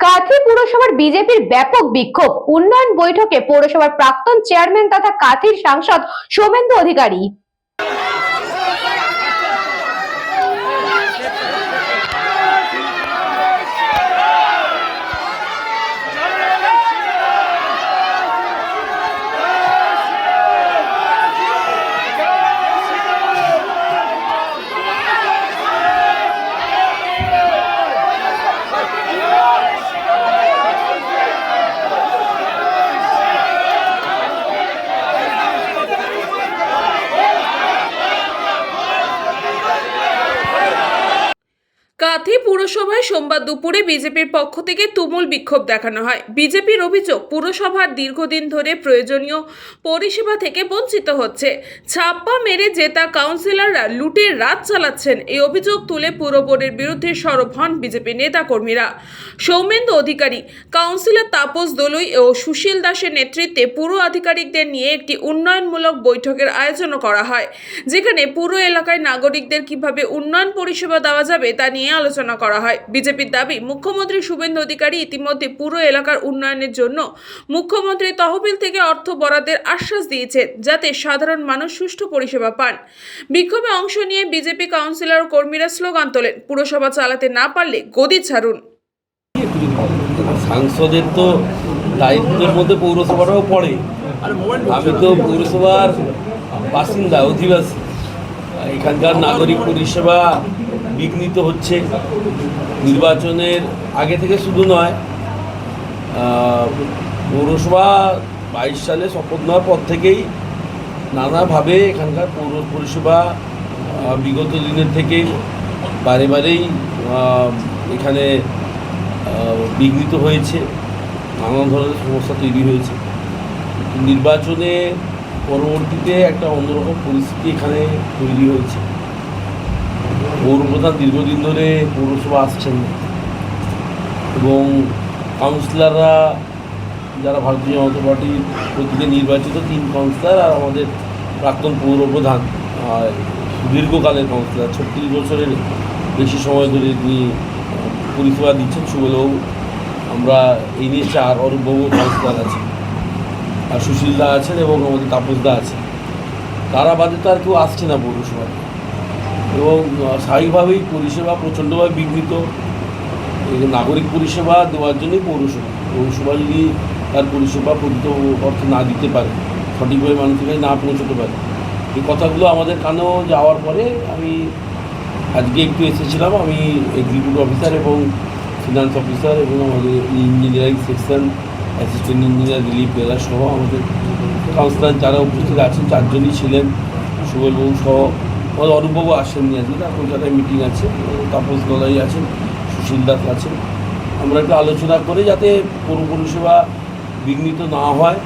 কাঁথি পুরসভার বিজেপির ব্যাপক বিক্ষোভ। উন্নয়ন বৈঠকে পৌরসভার প্রাক্তন চেয়ারম্যান তথা কাঁথির সাংসদ সৌমেন্দু অধিকারী। কাঁথি পুরসভায় সোমবার দুপুরে বিজেপির পক্ষ থেকে তুমুল বিক্ষোভ দেখানো হয়। বিজেপির অভিযোগ, পুরসভার দীর্ঘদিন ধরে প্রয়োজনীয় পরিষেবা থেকে বঞ্চিত হচ্ছে। ছাপ্পা মেরে জেতা কাউন্সিলররা লুটের রাত চালাচ্ছেন। এই অভিযোগ তুলে পুর বোর্ডের বিরুদ্ধে সরব হন বিজেপি নেতাকর্মীরা। সৌমেন্দু অধিকারী, কাউন্সিলর তাপস দলুই ও সুশীল দাসের নেতৃত্বে পুর আধিকারিকদের নিয়ে একটি উন্নয়নমূলক বৈঠকের আয়োজন করা হয়, যেখানে পুর এলাকায় নাগরিকদের কিভাবে উন্নয়ন পরিষেবা দেওয়া যাবে তা নিয়ে আলোচনা করা হয়। বিজেপির দাবি, মুখ্যমন্ত্রী শুভেন্দু অধিকারী ইতিমধ্যে পুরো এলাকার উন্নয়নের জন্য মুখ্যমন্ত্রী তহবিল থেকে অর্থ বরাদ্দের আশ্বাস দিয়েছেন, যাতে সাধারণ মানুষ সুষ্ঠু পরিষেবা পান। বিক্ষোভে অংশ নিয়ে বিজেপি কাউন্সিলর ও কর্মীরা স্লোগান তোলেন, পুরসভা চালাতে না পারলে গদি ছাড়ুন। সাংসদের তো দায়িত্বের মধ্যে পৌরসভাটাও পড়ে। আমি তো পৌরসভার বাসিন্দা, অধিবাসী। এখানকার নাগরিক পরিষেবা বিঘ্নিত হচ্ছে। নির্বাচনের আগে থেকে শুধু নয়, পৌরসভা 22 সালে শপথ নেওয়ার পর থেকেই নানাভাবে এখানকার পৌর পরিষেবা বিগত দিনের থেকে বারেবারেই এখানে বিঘ্নিত হয়েছে। নানা ধরনের সমস্যা তৈরি হয়েছে। নির্বাচনে পরবর্তীতে একটা অন্যরকম পরিস্থিতি এখানে তৈরি হয়েছে। পৌরপ্রধান দীর্ঘদিন ধরে পৌরসভা আসছেন না, এবং কাউন্সিলররা যারা ভারতীয় জনতা পার্টির প্রতীকে নির্বাচিত 3 কাউন্সিলর আর আমাদের প্রাক্তন পৌরপ্রধান, দীর্ঘকালের কাউন্সিলর, 36 বছরের বেশি সময় ধরে তিনি পরিষেবা দিচ্ছেন। সুবলবাবু, আমরা এই নিয়ে 4 অরূপবাবু কাউন্সিলর আছেন, আর সুশীলদা আছেন এবং আমাদের তাপসদা আছেন। তারা বাদে তো আর কেউ আসছে না পৌরসভায়, এবং স্বাভাবিকভাবেই পরিষেবা প্রচণ্ডভাবে বিঘ্নিত। নাগরিক পরিষেবা দেওয়ার জন্যই পৌরসভা যদি তার পরিষেবা প্রকৃত অর্থে না দিতে পারে, সঠিকভাবে মানুষের কাছে না পৌঁছতে পারে, এই কথাগুলো আমাদের কানেও যাওয়ার পরে আমি আজকে একটু এসেছিলাম। আমি এক্সিকিউটিভ অফিসার এবং ফিনান্স অফিসার এবং আমাদের engineering section assistant engineer relief এরা সহ আমাদের কাউন্সিলর যারা উপস্থিত আছেন 4 জনই ছিলেন। সুবলবাবু সহ আমাদের অরূপবাবু আসেননি, আজকে কলকাতায় মিটিং আছে, তাপস দলাই আছেন, সুশীল দাস আছেন। আমরা একটু আলোচনা করে যাতে পৌর পরিষেবা বিঘ্নিত না হয়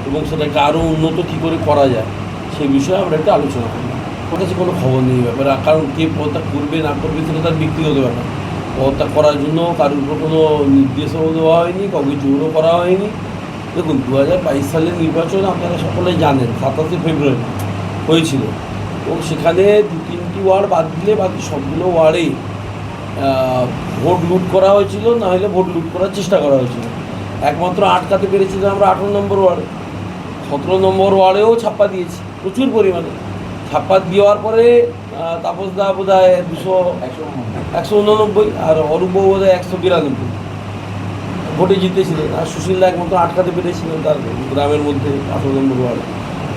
এবং সেটাকে আরও উন্নত কী করে করা যায় সেই বিষয়ে আমরা একটু আলোচনা করি। ওর কাছে কোনো খবর নেই ব্যাপারে, কারণ কে পদত্যাগ করবে না করবে সেটা তার ব্যক্তিগত ব্যাপার। পদত্যাগ করার জন্য কারোর উপর কোনো নির্দেশও দেওয়া হয়নি, কাউকে জোরও করা হয়নি। দেখুন, 2022 সালের নির্বাচন আপনারা সকলে জানেন, 27 ফেব্রুয়ারি হয়েছিল, এবং সেখানে 2-3টি ওয়ার্ড বাদ দিলে বাকি সবগুলো ওয়ার্ডেই ভোট লুট করা হয়েছিল, না হলে ভোট লুট করার চেষ্টা করা হয়েছিল। একমাত্র আটকাতে পেরেছিলাম আমরা 18 নম্বর ওয়ার্ডে। 17 নম্বর ওয়ার্ডেও ছাপ্পা দিয়েছি প্রচুর পরিমাণে। ছাপ্পা দেওয়ার পরে তাপসদা বোধ হয় 189 আর অরূপবাবু বোধ হয় 192 ভোটে জিতেছিলেন, আর সুশীলদা একমাত্র আটকাতে পেরেছিলেন তার গ্রামের মধ্যে 18 নম্বর ওয়ার্ডে।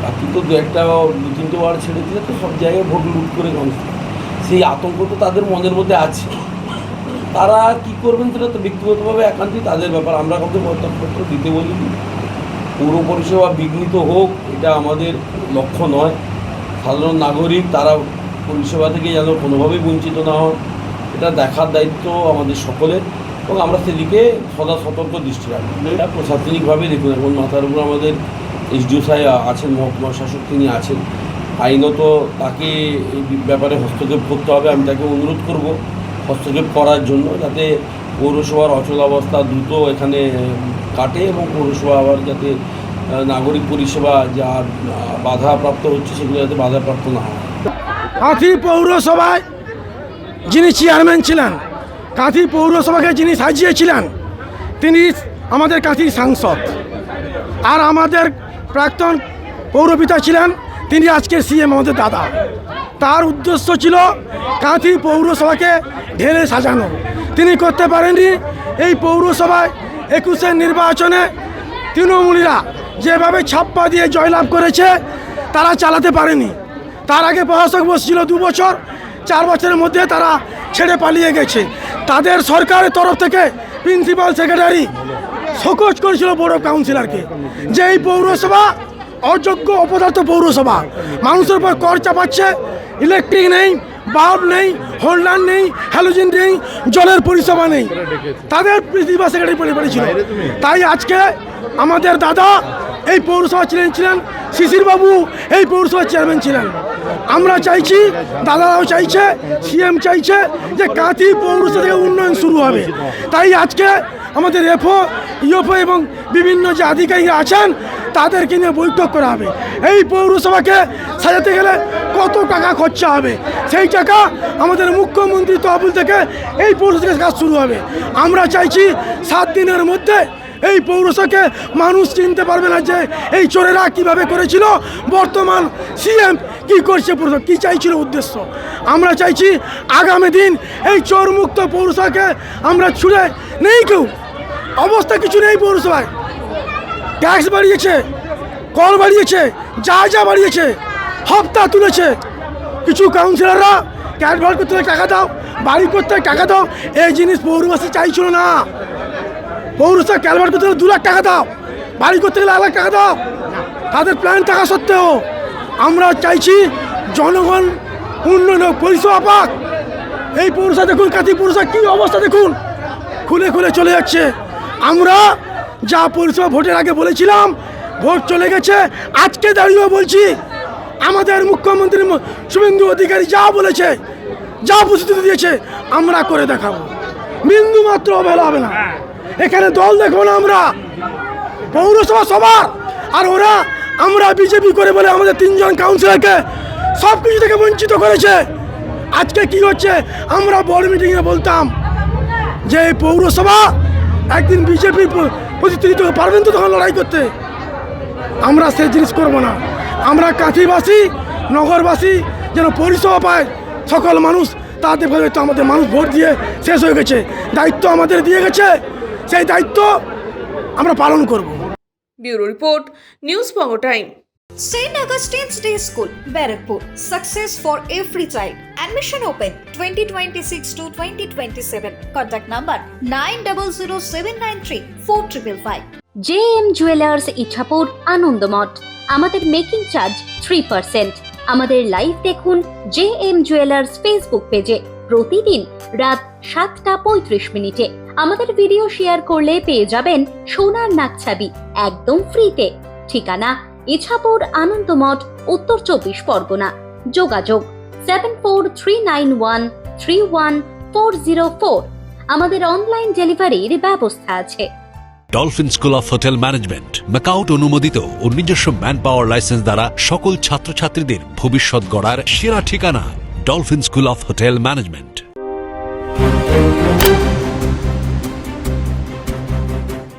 বাকি তো 2-3টে ওয়ার্ড ছেড়ে দিলে তো সব জায়গায় ভোট লুট করে কাউন্সিলর। সেই আতঙ্ক তো তাদের মনের মধ্যে আছে। তারা কি করবেন সেটা তো ব্যক্তিগতভাবে একান্তই তাদের ব্যাপার। আমরা কাউকে পদত্যাগপত্র দিতে বলিনি। পৌর পরিষেবা বিঘ্নিত হোক এটা আমাদের লক্ষ্য নয়। সাধারণ নাগরিক তারা পরিষেবা থেকে যেন কোনোভাবেই বঞ্চিত না হন, এটা দেখার দায়িত্ব আমাদের সকলের, এবং আমরা সেদিকে সদা সতর্ক দৃষ্টি রাখবো। এটা প্রশাসনিকভাবে দেখুন, এখন মাথার উপর আমাদের এসডিও সাহেব আছেন, মহকুমা শাসক তিনি আছেন। আইনত তাকে এই ব্যাপারে হস্তক্ষেপ করতে হবে। আমি তাকে অনুরোধ করব হস্তক্ষেপ করার জন্য, যাতে পৌরসভার অচলাবস্থা দ্রুত এখানে কাটে এবং পৌরসভা আবার যাতে নাগরিক পরিষেবা যা বাধাপ্রাপ্ত হচ্ছে সেগুলো যাতে বাধাপ্রাপ্ত না হয়। কাঁথি পৌরসভায় যিনি চেয়ারম্যান ছিলেন, কাঁথি পৌরসভাকে যিনি সাজিয়েছিলেন, তিনি আমাদের কাছেই সাংসদ, আর আমাদের প্রাক্তন পৌরপিতা ছিলেন, তিনি আজকের সিএম আমাদের দাদা। তার উদ্দেশ্য ছিল কাঁথি পৌরসভাকে ঢেলে সাজানো, তিনি করতে পারেননি। এই পৌরসভায় 21-এর নির্বাচনে তৃণমূলীরা যেভাবে ছাপ্পা দিয়ে জয়লাভ করেছে তারা চালাতে পারেনি। তার আগে প্রশাসক বসছিল 2 বছর, 4 বছরের মধ্যে তারা ছেড়ে পালিয়ে গেছে। তাদের সরকারের তরফ থেকে প্রিন্সিপাল সেক্রেটারি শোকজ করেছিল বড় কাউন্সিলরকে যে এই পৌরসভা অযোগ্য অপদার্থ পৌরসভা, মানুষের উপর কর চাপাচ্ছে, ইলেকট্রিক নেই, বাল্ব নেই, হোল্ডার নেই, হ্যালোজেন নেই, জলের পরিষেবা নেই। তাদের প্রিন্সিপাল সেক্রেটারি পড়েছিল। তাই আজকে আমাদের দাদা এই পৌরসভা ছিলেন, শিশির বাবু এই পৌরসভার চেয়ারম্যান ছিলেন। আমরা চাইছি, দাদারাও চাইছে, সিএম চাইছে যে কাঁথি পৌরসভা থেকে উন্নয়ন শুরু হবে। তাই আজকে আমাদের এফও, ইউএফও এবং বিভিন্ন যে আধিকারিকরা আছেন তাদেরকে নিয়ে বৈঠক করা হবে। এই পৌরসভাকে সাজাতে গেলে কত টাকা খরচা হবে, সেই টাকা আমাদের মুখ্যমন্ত্রী তহবিল থেকে এই পৌরসভার কাজ শুরু হবে। আমরা চাইছি 7 দিনের মধ্যে এই পৌরসভাকে মানুষ চিনতে পারবে না যে এই চোরেরা কিভাবে করেছিল, বর্তমান সিএম কি করছে, পৌরসভা কি চাইছিল উদ্দেশ্য। আমরা চাইছি আগামী দিন এই চোরমুক্ত পৌরসভাকে আমরা ছুড়ে নেই, কেউ অবস্থা কিছু নেই। পৌরসভায় ট্যাক্স বাড়িয়েছে, কর বাড়িয়েছে, যা বাড়িয়েছে, হপ্তা তুলেছে। কিছু কাউন্সিলররা ক্যাটভাল করতে টাকা দাও, বাড়ি করতে টাকা দাও, এই জিনিস পৌরবাসী চাইছিল না। পৌরসভা ক্যালভার করতে গেলে 2 লাখ টাকা দাও, বাড়ি করতে গেলে 1 লাখ টাকা দাও। তাদের প্ল্যান থাকা সত্ত্বেও আমরা চাইছি জনগণ উন্নয়ন পরিষেবা পাক। এই পৌরসভা দেখুন, কাঁথি পৌরসভা কী অবস্থা দেখুন, খুলে খুলে চলে যাচ্ছে। আমরা যা পরিষেবা ভোটের আগে বলেছিলাম, ভোট চলে গেছে, আজকে দাঁড়িয়েও বলছি আমাদের মুখ্যমন্ত্রী শুভেন্দু অধিকারী যা বলেছে, যা প্রস্তুতি দিয়েছে আমরা করে দেখাবো, বিন্দু মাত্র অবহেলা হবে না। এখানে দল দেখো না, আমরা পৌরসভা সবার, আর ওরা আমরা বিজেপি করে বলে আমাদের 3 জন কাউন্সিলরকে সব কিছু থেকে বঞ্চিত করেছে। আজকে কি হচ্ছে, আমরা বড় মিটিংয়ে বলতাম যে এই পৌরসভা একদিন বিজেপি প্রতিনিধিত্ব পারবেন তো তখন লড়াই করতে। আমরা সেই জিনিস করব না। আমরা কাঁথিবাসী, নগরবাসী যেন পরিষেবা পায় সকল মানুষ, তাদের ভাবে তো আমাদের মানুষ ভোট দিয়ে শেষ হয়ে গেছে, দায়িত্ব আমাদের দিয়ে গেছে, সেই দায়িত্ব আমরা পালন করব। Bureau report, news Banga time. St. Augustine's Day School, Barakpur. Success for every child. Admission open 2026 to 2027. Contact number 9007934555. JM jewellers Ichapur Anandamath. আমাদের মেকিং চার্জ 3%। আমাদের লাইভ দেখুন JM জুয়েলার্স ফেসবুক পেজে প্রতিদিন রাত 7:35 আমাদের ভিডিও শেয়ার করলে পেয়ে যাবেন সোনার নাকছাবি একদম ফ্রিতে। ঠিকানা ইছাপুর আনন্দমঠ, উত্তর 24 পরগনা। যোগাযোগ 7439131404। আমাদের অনলাইন ডেলিভারির ব্যবস্থা আছে। Dolphin school of hotel management MAKAUT অনুমোদিত ও নিজস্ব ম্যান পাওয়ার লাইসেন্স দ্বারা সকল ছাত্রছাত্রীদের ভবিষ্যৎ গড়ার সেরা ঠিকানা dolphin school of hotel management.